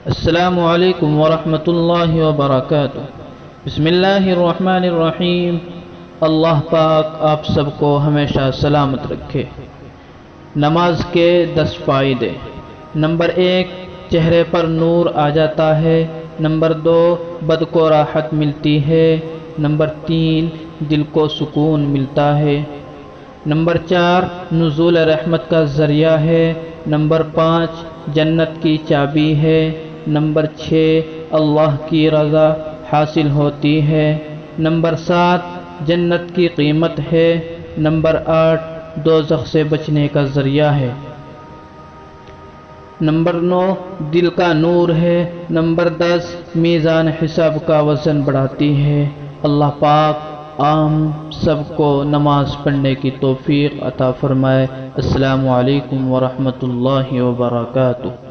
अस्सलामु अलैकुम वरहमतुल्लाहि वबरकातुह। बिस्मिल्लाहिर्रहमानिर्रहीम। अल्लाह पाक आप सबको हमेशा सलामत रखे। नमाज के 10 फ़ायदे। नंबर 1, चेहरे पर नूर आ जाता है। नंबर 2, बद को राहत मिलती है। नंबर 3, दिल को सुकून मिलता है। नंबर 4, नुज़ूल रहमत का ज़रिया है। नंबर 5, जन्नत की चाबी है। नंबर 6, अल्लाह की रज़ा हासिल होती है। नंबर 7, जन्नत की कीमत है। नंबर 8, दोज़ख से बचने का ज़रिया है। नंबर 9, दिल का नूर है। नंबर 10, मीज़ान हिसाब का वज़न बढ़ाती है। अल्लाह पाक आम सबको नमाज पढ़ने की तौफीक अता फरमाए। अस्सलामु अलैकुम वरहमतुल्लाहि वबरकातुह।